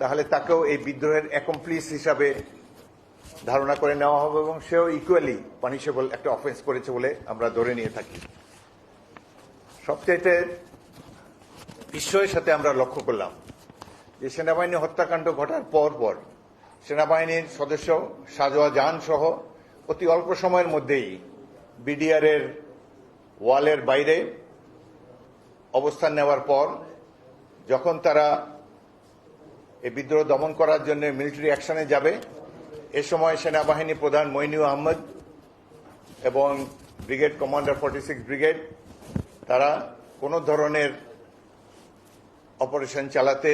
তাহলে তাকেও এই বিদ্রোহের অ্যাকমপ্লিস হিসাবে ধারণা করে নেওয়া হবে এবং সেও ইকুয়ালি পানিশেবল একটা অফেন্স করেছে বলে আমরা ধরে নিয়ে থাকি। সবচাইতে বিস্ময়ের সাথে আমরা লক্ষ্য করলাম যে সেনাবাহিনী হত্যাকাণ্ড ঘটার পর সেনাবাহিনীর সদস্য সাজোয়া জাহান সহ অতি অল্প সময়ের মধ্যেই বিডিআর এর ওয়ালের বাইরে অবস্থান নেওয়ার পর যখন তারা এই বিদ্রোহ দমন করার জন্য মিলিটারি অ্যাকশনে যাবে, এ সময় সেনাবাহিনী প্রধান মইনুল আহমেদ এবং ব্রিগেড কমান্ডার 46 ব্রিগেড তারা কোনো ধরনের অপারেশন চালাতে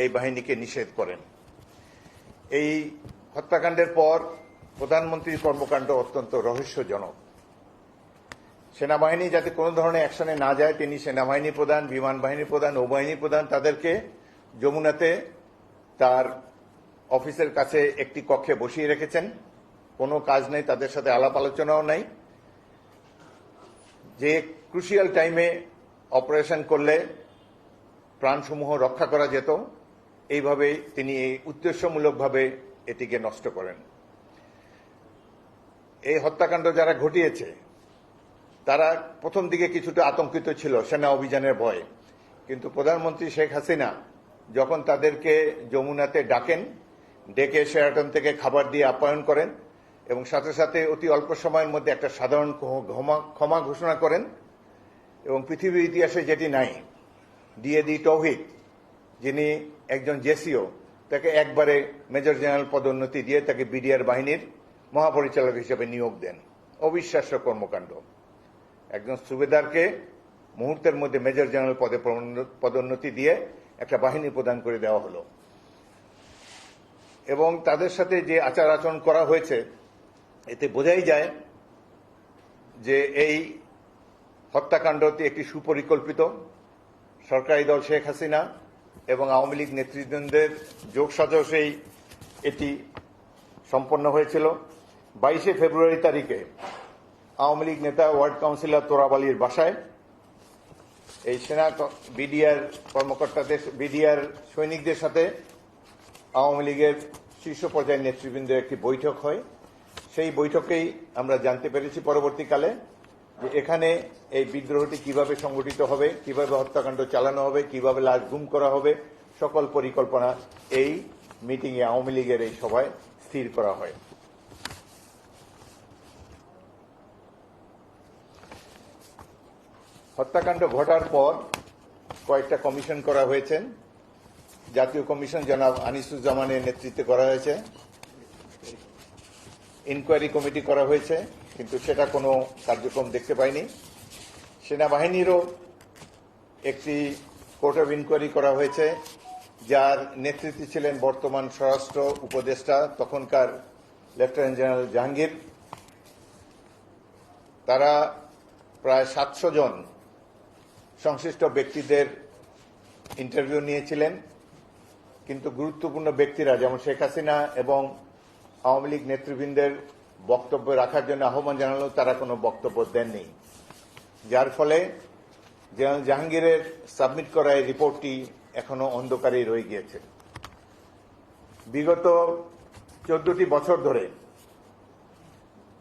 এই বাহিনীকে নিষেধ করেন। এই হত্যাকাণ্ডের পর প্রধানমন্ত্রীর কর্মকাণ্ড অত্যন্ত রহস্যজনক। সেনাবাহিনী যাতে কোনো ধরনের অ্যাকশনে না যায়, তিনি সেনাবাহিনী প্রধান, বিমান বাহিনী প্রধান, নৌবাহিনী প্রধান তাদেরকে যমুনাতে তার অফিসের কাছে একটি কক্ষে বসিয়ে রেখেছেন। কোনো কাজ নেই, তাদের সাথে আলাপ আলোচনাও নাই। যে ক্রুশিয়াল টাইমে অপারেশন করলে প্রাণসমূহ রক্ষা করা যেত, এইভাবে তিনি উদ্দেশ্যমূলকভাবে এটিকে নষ্ট করেন। এই হত্যাকাণ্ড যারা ঘটিয়েছে তারা প্রথম দিকে কিছুটা আতঙ্কিত ছিল সেনা অভিযানের ভয়ে, কিন্তু প্রধানমন্ত্রী শেখ হাসিনা যখন তাদেরকে যমুনাতে ডাকেন, ডেকে শেরাটন থেকে খাবার দিয়ে আপ্যায়ন করেন এবং সাথে সাথে অতি অল্প সময়ের মধ্যে একটা সাধারণ ক্ষমা ঘোষণা করেন এবং পৃথিবীর ইতিহাসে যেটি নাই, ডিএডি তৌহিদ যিনি একজন জেসিও, তাকে একবারে মেজর জেনারেল পদোন্নতি দিয়ে তাকে বিডিআর বাহিনীর মহাপরিচালক হিসেবে নিয়োগ দেন। অবিশ্বাস্য কর্মকাণ্ড। একজন সুবেদারকে মুহূর্তের মধ্যে মেজর জেনারেল পদে পদোন্নতি দিয়ে একটা বাহিনী প্রদান করে দেওয়া হলো এবং তাদের সাথে যে আচার আচরণ করা হয়েছে এতে বোঝাই যায় যে এই হত্যাকাণ্ডটি একটি সুপরিকল্পিত সরকারি দল শেখ হাসিনা এবং আওয়ামী লীগ নেতৃবৃন্দের যোগসাজশেই এটি সম্পন্ন হয়েছিল। 22 ফেব্রুয়ারি তারিখে আওয়ামী লীগ নেতা ওয়ার্ড কাউন্সিলর তোরাব আলীর বাসায় এই সেনা বিডিআর কর্মকর্তাদের, বিডিআর সৈনিকদের সাথে আওয়ামী লীগের শীর্ষ পর্যায়ের নেতৃবৃন্দের একটি বৈঠক হয়। সেই বৈঠকেই আমরা জানতে পেরেছি পরবর্তীকালে যে এখানে এই বিদ্রোহটি কিভাবে সংগঠিত হবে, কিভাবে হত্যাকাণ্ড চালানো হবে, কিভাবে লাশ গুম করা হবে, সকল পরিকল্পনা এই মিটিংয়ে আওয়ামী লীগের এই সভায় স্থির করা হয়। হত্যাকাণ্ড ঘটার পর কয়েকটা কমিশন করা হয়েছে। জাতীয় কমিশন জনাব আনিসুজ্জামানের নেতৃত্বে করা হয়েছে, ইনকোয়ারি কমিটি করা হয়েছে, কিন্তু সেটা কোনো কার্যক্রম দেখতে পাইনি। সেনাবাহিনীরও একটি কোর্ট অব ইনকোয়ারি করা হয়েছে, যার নেতৃত্বে ছিলেন বর্তমান স্বরাষ্ট্র উপদেষ্টা তখনকার লেফটেন্যান্ট জেনারেল জাহাঙ্গীর। তারা প্রায় 700 জন সংশ্লিষ্ট ব্যক্তিদের ইন্টারভিউ নিয়েছিলেন, কিন্তু গুরুত্বপূর্ণ ব্যক্তিরা যেমন শেখ হাসিনা এবং আওয়ামী লীগ নেতৃবৃন্দের বক্তব্য রাখার জন্য আহ্বান জানালেও তারা কোনো বক্তব্য দেননি, যার ফলে জেনারেল জাহাঙ্গীরের সাবমিট করা এই রিপোর্টটি এখনো অন্ধকারেই রয়ে গিয়েছে। বিগত 14টি বছর ধরে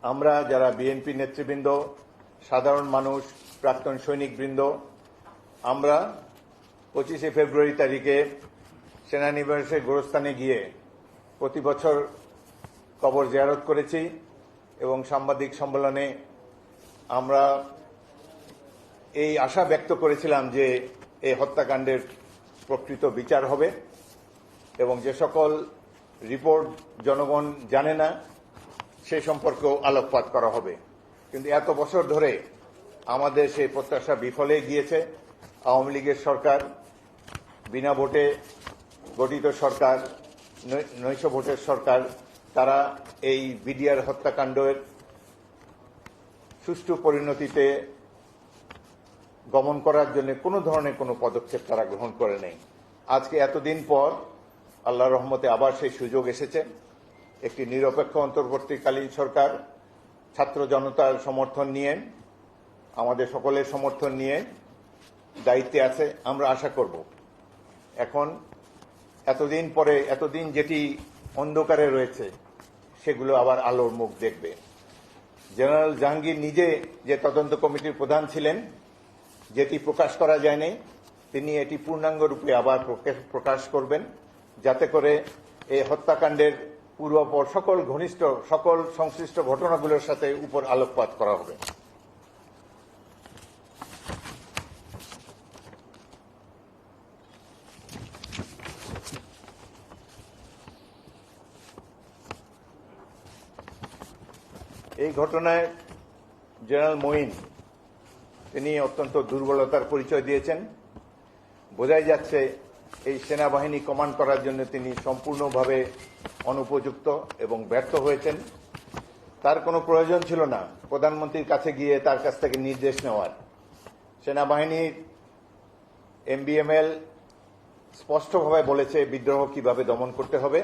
আমরা যারা বিএনপি নেতৃবৃন্দ, সাধারণ মানুষ, প্রাক্তন সৈনিকবৃন্দ, আমরা 25 ফেব্রুয়ারি তারিখে সেনানিবাসের গোরস্থানে গিয়ে প্রতি বছর কবর জিয়ারত করেছি এবং সাংবাদিক সম্মেলনে আমরা এই আশা ব্যক্ত করেছিলাম যে এই হত্যাকাণ্ডের প্রকৃত বিচার হবে এবং যে সকল রিপোর্ট জনগণ জানে না সে সম্পর্কেও আলোকপাত করা হবে। কিন্তু এত বছর ধরে আমাদের সেই প্রত্যাশা বিফলে গিয়েছে। আওয়ামী লীগের সরকার, বিনা ভোটে গঠিত সরকার, নৈশ ভোটের সরকার, তারা এই বিডিআর হত্যাকাণ্ডের সুষ্ঠু পরিণতিতে গমন করার জন্য কোনো ধরনের কোনো পদক্ষেপ তারা গ্রহণ করে নেই। আজকে এতদিন পর আল্লাহর রহমতে আবার সেই সুযোগ এসেছে। একটি নিরপেক্ষ অন্তর্বর্তীকালীন সরকার ছাত্র জনতার সমর্থন নিয়ে, আমাদের সকলের সমর্থন নিয়ে দায়িত্বে আছে। আমরা আশা করব এখন এতদিন যেটি অন্ধকারে রয়েছে সেগুলো আবার আলোর মুখ দেখবে। জেনারেল জাহাঙ্গীর নিজে যে তদন্ত কমিটির প্রধান ছিলেন, যেটি প্রকাশ করা যায়নি, তিনি এটি পূর্ণাঙ্গ রূপে আবার প্রকাশ করবেন, যাতে করে এই হত্যাকাণ্ডের পূর্বপর সকল সংশ্লিষ্ট ঘটনাগুলোর সাথে উপর আলোকপাত করা হবে। এই ঘটনায় জেনারেল মঈন তিনি অত্যন্ত দুর্বলতার পরিচয় দিয়েছেন। বোঝাই যাচ্ছে এই সেনাবাহিনী কমান্ড করার জন্য তিনি সম্পূর্ণভাবে অনুপযুক্ত এবং ব্যর্থ হয়েছেন। তার কোনো প্রয়োজন ছিল না প্রধানমন্ত্রীর কাছে গিয়ে তার কাছ থেকে নির্দেশ নেওয়ার। সেনাবাহিনীর MBML স্পষ্টভাবে বলেছে বিদ্রোহ কিভাবে দমন করতে হবে।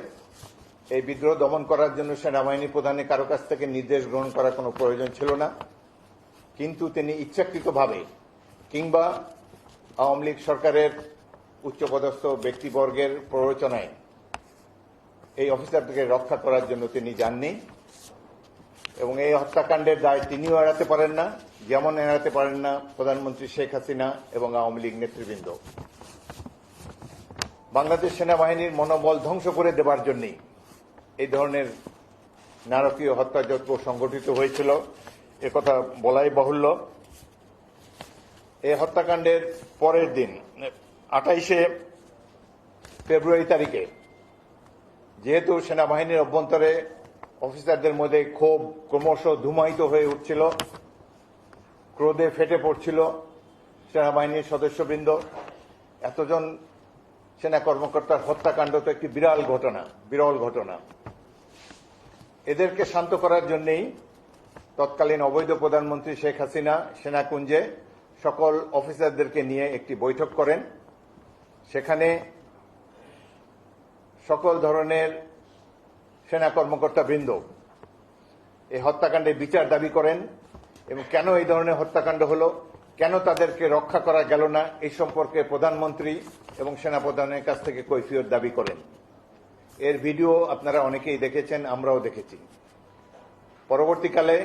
এই বিদ্রোহ দমন করার জন্য সেনাবাহিনী প্রধানের কারো কাছ থেকে নির্দেশ গ্রহণ করার কোনো প্রয়োজন ছিল না, কিন্তু তিনি ইচ্ছাকৃতভাবে কিংবা আওয়ামী লীগ সরকারের উচ্চপদস্থ ব্যক্তিবর্গের প্ররোচনায় এই অফিসারদেরকে রক্ষা করার জন্য তিনি যাননি এবং এই হত্যাকাণ্ডের দায় তিনিও এড়াতে পারেন না, যেমন এড়াতে পারেন না প্রধানমন্ত্রী শেখ হাসিনা এবং আওয়ামী লীগ নেতৃবৃন্দ। বাংলাদেশ সেনাবাহিনীর মনোবল ধ্বংস করে দেবার জন্যই এই ধরনের নারকীয় হত্যাযজ্ঞ সংগঠিত হয়েছিল, একথা বলাই বাহুল্য। এই হত্যাকাণ্ডের পরের দিন 28শে ফেব্রুয়ারি তারিখে যেহেতু সেনাবাহিনীর অভ্যন্তরে অফিসারদের মধ্যে ক্ষোভ ক্রমশ ধূমায়িত হয়ে উঠছিল, ক্রোধে ফেটে পড়ছিল সেনাবাহিনীর সদস্যবৃন্দ, এতজন সেনা কর্মকর্তার হত্যাকাণ্ড তো একটি বিরল ঘটনা। এদেরকে শান্ত করার জন্যই তৎকালীন অবৈধ প্রধানমন্ত্রী শেখ হাসিনা সেনাকুঞ্জে সকল অফিসারদেরকে নিয়ে একটি বৈঠক করেন। সেখানে সকল ধরনের সেনা কর্মকর্তা বৃন্দ এই হত্যাকাণ্ডের বিচার দাবি করেন এবং কেন এই ধরনের হত্যাকাণ্ড হলো, কেন তাদেরকে রক্ষা করা গেল না, এই সম্পর্কে প্রধানমন্ত্রী এবং সেনাপ্রধানের কাছ থেকে কৈফিয়ত দাবি করেন। এর ভিডিও আপনারা অনেকেই দেখেছেন, আমরাও দেখেছি। পরবর্তীকালে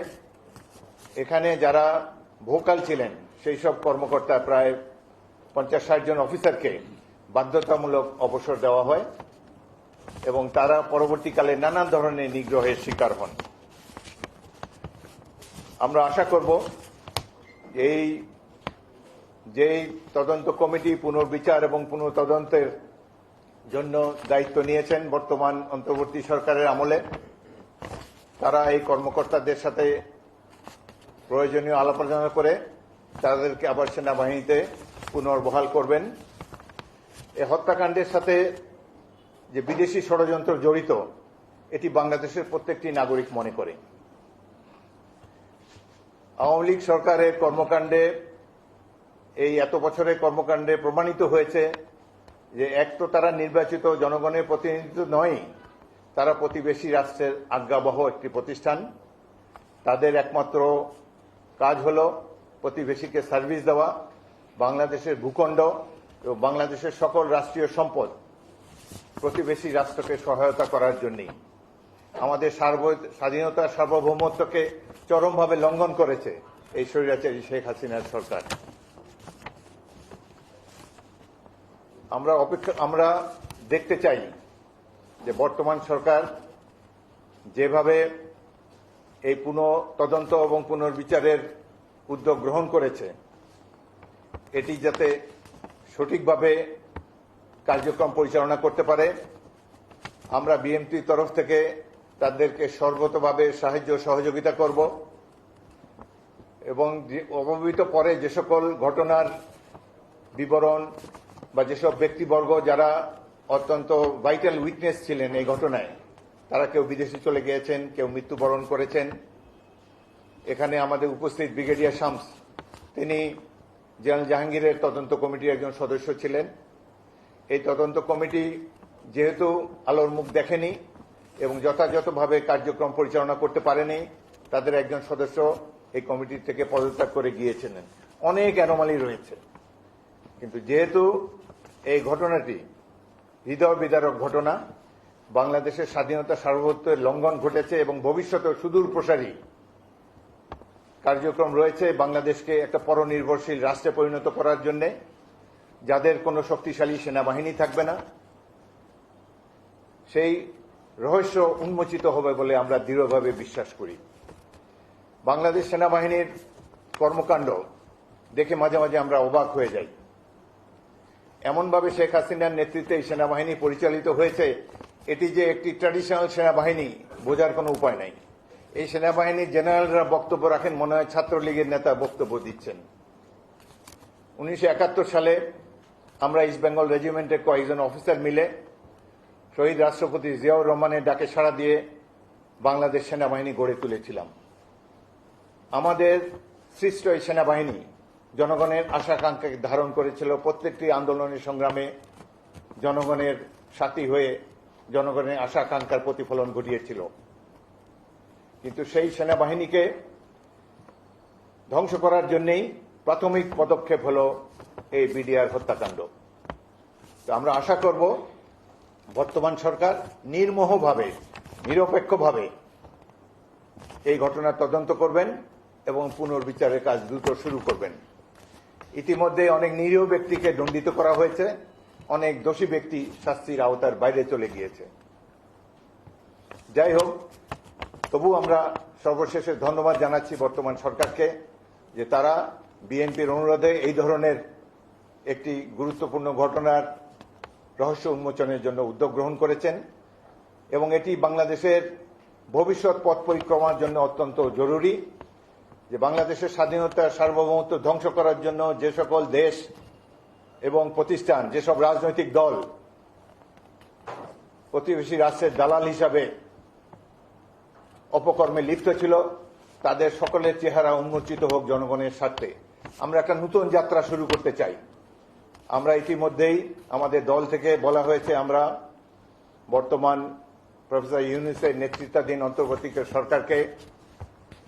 এখানে যারা ভোকাল ছিলেন সেই সব কর্মকর্তা প্রায় 50-60 জন অফিসারকে বাধ্যতামূলক অবসর দেওয়া হয় এবং তারা পরবর্তীকালে নানান ধরনের নিগ্রহের শিকার হন। আমরা আশা করব যেই তদন্ত কমিটি পুনর্বিচার এবং পুনঃতদন্তের জন্য দায়িত্ব নিয়েছেন বর্তমান অন্তর্বর্তী সরকারের আমলে, তারা এই কর্মকর্তাদের সাথে প্রয়োজনীয় আলাপ আলোচনা করে তাদেরকে আবার সেনাবাহিনীতে পুনর্বহাল করবেন। এই হত্যাকাণ্ডের সাথে যে বিদেশি ষড়যন্ত্র জড়িত, এটি বাংলাদেশের প্রত্যেকটি নাগরিক মনে করে। আওয়ামী লীগ সরকারের কর্মকাণ্ডে, এই এত বছরের কর্মকাণ্ডে প্রমাণিত হয়েছে যে এক তো তারা নির্বাচিত জনগণের প্রতিনিধিত্ব নয়, তারা প্রতিবেশী রাষ্ট্রের আজ্ঞাবহ একটি প্রতিষ্ঠান। তাদের একমাত্র কাজ হল প্রতিবেশীকে সার্ভিস দেওয়া, বাংলাদেশের ভূখণ্ড এবং বাংলাদেশের সকল রাষ্ট্রীয় সম্পদ প্রতিবেশী রাষ্ট্রকে সহায়তা করার জন্যই। আমাদের স্বাধীনতা সার্বভৌমত্বকে চরমভাবে লঙ্ঘন করেছে এই স্বৈরাচারী শেখ হাসিনার সরকার। আমরা দেখতে চাই যে বর্তমান সরকার যেভাবে এই তদন্ত এবং পুনর্বিচারের উদ্যোগ গ্রহণ করেছে, এটি যাতে সঠিকভাবে কার্যক্রম পরিচালনা করতে পারে। আমরা বিএনপির তরফ থেকে তাদেরকে সর্বতভাবে সাহায্য সহযোগিতা করব এবং অবহিত পরে যে সকল ঘটনার বিবরণ বা যেসব ব্যক্তিবর্গ যারা অত্যন্ত ভাইটাল উইটনেস ছিলেন এই ঘটনায়, তারা কেউ বিদেশে চলে গিয়েছেন, কেউ মৃত্যুবরণ করেছেন। এখানে আমাদের উপস্থিত ব্রিগেডিয়ার শামস, তিনি জেনারেল জাহাঙ্গীরের তদন্ত কমিটির একজন সদস্য ছিলেন। এই তদন্ত কমিটি যেহেতু আলোর মুখ দেখেনি এবং যথাযথভাবে কার্যক্রম পরিচালনা করতে পারেনি, তাদের একজন সদস্য এই কমিটি থেকে পদত্যাগ করে গিয়েছিলেন। অনেক অ্যানোমালি রয়েছে, কিন্তু যেহেতু এই ঘটনাটি হৃদয় বিদারক ঘটনা। বাংলাদেশের স্বাধীনতা সার্বভৌমত্বের লঙ্ঘন ঘটেছে এবং ভবিষ্যতেও সুদূর প্রসারী কার্যক্রম রয়েছে বাংলাদেশকে একটা পরনির্ভরশীল রাষ্ট্রে পরিণত করার জন্য, যাদের কোনো শক্তিশালী সেনাবাহিনী থাকবে না। সেই রহস্য উন্মোচিত হবে বলে আমরা দৃঢ়ভাবে বিশ্বাস করি। বাংলাদেশ সেনাবাহিনীর কর্মকাণ্ড দেখে মাঝে মাঝে আমরা অবাক হয়ে যাই। এমনভাবে শেখ হাসিনার নেতৃত্বে এই সেনাবাহিনী পরিচালিত হয়েছে, এটি যে একটি ট্র্যাডিশনাল সেনাবাহিনী বোঝার কোনো উপায় নাই। এই সেনাবাহিনীর জেনারেলরা বক্তব্য রাখেন মনে হয় ছাত্রলীগের নেতা বক্তব্য দিচ্ছেন। 1971 সালে আমরা ইস্ট বেঙ্গল রেজিমেন্টের কয়েকজন অফিসার মিলে শহীদ রাষ্ট্রপতি জিয়াউর রহমানের ডাকে সাড়া দিয়ে বাংলাদেশ সেনাবাহিনী গড়ে তুলেছিলাম। আমাদের সৃষ্ট এই সেনাবাহিনী জনগণের আশা-আকাঙ্ক্ষাকে ধারণ করেছিল, প্রত্যেকটি আন্দোলনের সংগ্রামে জনগণের সাথী হয়ে জনগণের আশা-আকাঙ্ক্ষার প্রতিফলন ঘটিয়েছিল। কিন্তু সেই সেনাবাহিনীকে ধ্বংস করার জন্যই প্রাথমিক পদক্ষেপ হল এই বিডিআর হত্যাকাণ্ড। তো আমরা আশা করব বর্তমান সরকার নির্মোহভাবে, নিরপেক্ষভাবে এই ঘটনার তদন্ত করবেন এবং পুনর্বিচারের কাজ দ্রুত শুরু করবেন। ইতিমধ্যে অনেক নিরীহ ব্যক্তিকে দণ্ডিত করা হয়েছে, অনেক দোষী ব্যক্তি শাস্তির আওতার বাইরে চলে গিয়েছে। যাই হোক, তবু আমরা সর্বশেষে ধন্যবাদ জানাচ্ছি বর্তমান সরকারকে যে তারা বিএনপির অনুরোধে এই ধরনের একটি গুরুত্বপূর্ণ ঘটনার রহস্য উন্মোচনের জন্য উদ্যোগ গ্রহণ করেছেন এবং এটি বাংলাদেশের ভবিষ্যৎ পথ পরিক্রমার জন্য অত্যন্ত জরুরি। যে বাংলাদেশের স্বাধীনতা সার্বভৌমত্ব ধ্বংস করার জন্য যে সকল দেশ এবং প্রতিষ্ঠান, যেসব রাজনৈতিক দল প্রতিবেশী রাষ্ট্রের দালাল হিসাবে অপকর্মে লিপ্ত ছিল, তাদের সকলের চেহারা উন্মোচিত হোক জনগণের স্বার্থে। আমরা একটা নতুন যাত্রা শুরু করতে চাই। আমরা ইতিমধ্যেই আমাদের দল থেকে বলা হয়েছে আমরা বর্তমান প্রফেসর ইউনূসের নেতৃত্বাধীন অন্তর্বর্তীকালীন সরকারকে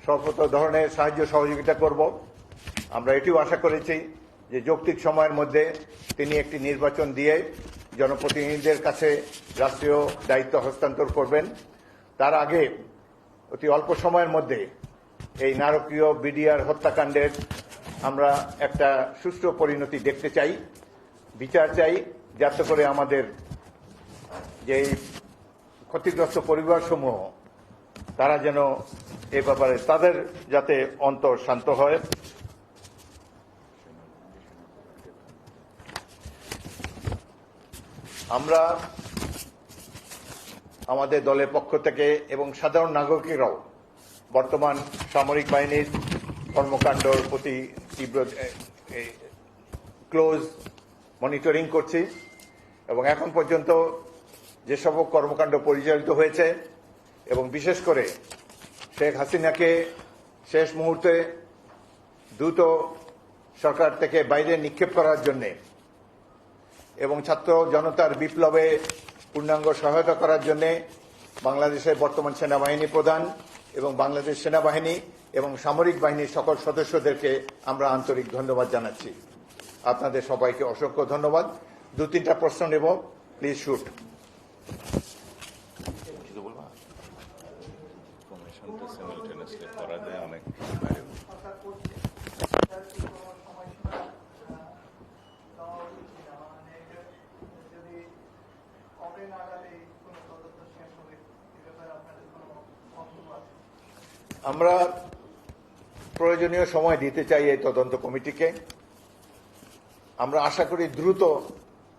সর্বত ধরনের সাহায্য সহযোগিতা করব। আমরা এটিও আশা করেছি যে যৌক্তিক সময়ের মধ্যে তিনি একটি নির্বাচন দিয়ে জনপ্রতিনিধিদের কাছে রাষ্ট্রীয় দায়িত্ব হস্তান্তর করবেন। তার আগে অতি অল্প সময়ের মধ্যে এই নারকীয় বিডিআর হত্যাকাণ্ডের আমরা একটা সুষ্ঠু পরিণতি দেখতে চাই, বিচার চাই, যাতে করে আমাদের যে ক্ষতিগ্রস্ত পরিবারসমূহ তারা যেন এ ব্যাপারে তাদের যাতে অন্তর শান্ত হয়। আমরা আমাদের দলের পক্ষ থেকে এবং সাধারণ নাগরিকেরাও বর্তমান সামরিক বাহিনীর কর্মকাণ্ডের প্রতি তীব্র ক্লোজ মনিটরিং করছি এবং এখন পর্যন্ত যেসব কর্মকাণ্ড পরিচালিত হয়েছে এবং বিশেষ করে শেখ হাসিনাকে শেষ মুহূর্তে দ্রুত সরকার থেকে বাইরে নিক্ষেপ করার জন্য এবং ছাত্র জনতার বিপ্লবে পূর্ণাঙ্গ সহায়তা করার জন্য বাংলাদেশের বর্তমান সেনাবাহিনী প্রধান এবং বাংলাদেশ সেনাবাহিনী এবং সামরিক বাহিনীর সকল সদস্যদেরকে আমরা আন্তরিক ধন্যবাদ জানাচ্ছি। আপনাদের সবাইকে অসংখ্য ধন্যবাদ। 2-3টা প্রশ্ন নেব, প্লিজ শুট। আমরা প্রয়োজনীয় সময় দিতে চাই এই তদন্ত কমিটিকে। আমরা আশা করি দ্রুত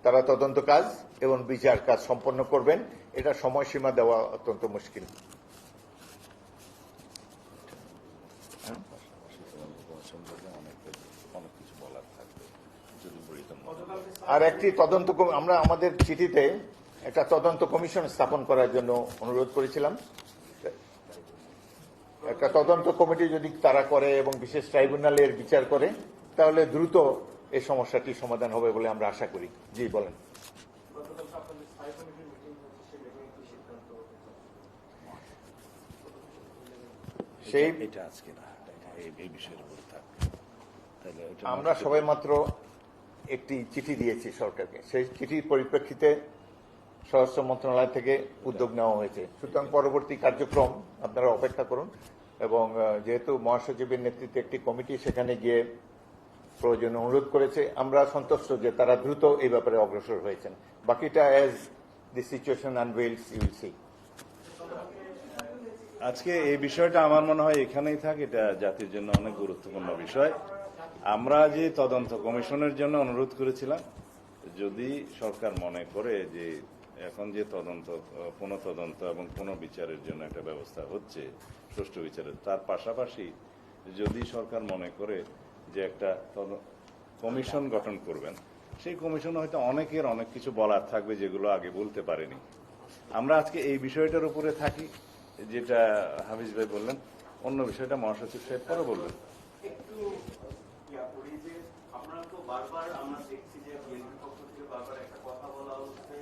তারা তদন্ত কাজ এবং বিচার কাজ সম্পন্ন করবেন। এটা সময়সীমা দেওয়া অত্যন্ত মুশকিল। আর একটি তদন্ত আমরা আমাদের চিঠিতে একটা তদন্ত কমিশন স্থাপন করার জন্য অনুরোধ করেছিলাম। একটা তদন্ত কমিটি যদি তারা করে এবং বিশেষ ট্রাইব্যুনালের বিচার করে তাহলে দ্রুত এই সমস্যাটির সমাধান হবে বলে আমরা আশা করি। জি বলেন। সেই আমরা সবাই মাত্র একটি চিঠি দিয়েছি সরকারকে। সেই চিঠির পরিপ্রেক্ষিতে স্বরাষ্ট্র মন্ত্রণালয় থেকে উদ্যোগ নেওয়া হয়েছে। সুতরাং পরবর্তী কার্যক্রম আপনারা অপেক্ষা করুন, এবং যেহেতু মহাসচিবের নেতৃত্বে একটি কমিটি সেখানে গিয়ে প্রয়োজনে অনুরোধ করেছে, আমরা সন্তুষ্ট যে তারা দ্রুত এই ব্যাপারে অগ্রসর হয়েছেন। বাকিটা as the situation unveils you will see. আজকে এই বিষয়টা আমার মনে হয় এখানেই থাক, এটা জাতির জন্য অনেক গুরুত্বপূর্ণ বিষয়। আমরা যে তদন্ত কমিশনের জন্য অনুরোধ করেছিলাম, যদি সরকার মনে করে যে এখন যে তদন্ত, পুনঃতদন্ত এবং পুনঃবিচারের জন্য একটা ব্যবস্থা হচ্ছে, সুষ্ঠু বিচারের, তার পাশাপাশি যদি সরকার মনে করে যে একটা কমিশন গঠন করবেন, সেই কমিশন হয়তো অনেকের অনেক কিছু বলার থাকবে যেগুলো আগে বলতে পারেনি। আমরা আজকে এই বিষয়টার উপরে থাকি, যেটা হাফিজ ভাই বললেন, অন্য বিষয়টা মহাসচিব সাহেব পরে বলবেন। একটু আমরা তো বারবার আমরা দেখছি যে বিএনপির পক্ষ থেকে বারবার একটা কথা বলা হচ্ছে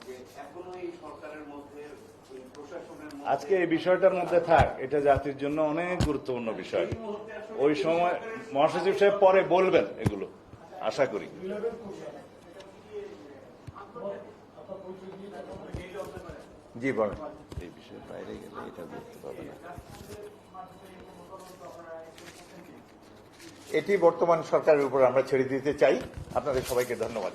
যে এখনো এই সরকারের মধ্যে প্রশাসনের মধ্যে আজকে এই বিষয়টার মধ্যে থাক, এটা জাতির জন্য অনেক গুরুত্বপূর্ণ বিষয়। ওই সময় মহাসচিব সাহেব পরে বলবেন এগুলো, আশা করি। জি বলেন। এই বিষয়ের বাইরে গেলে এটা বুঝতে পারবে না। এটি বর্তমান সরকারের উপর আমরা ছেড়ে দিতে চাই। আপনাদের সবাইকে ধন্যবাদ।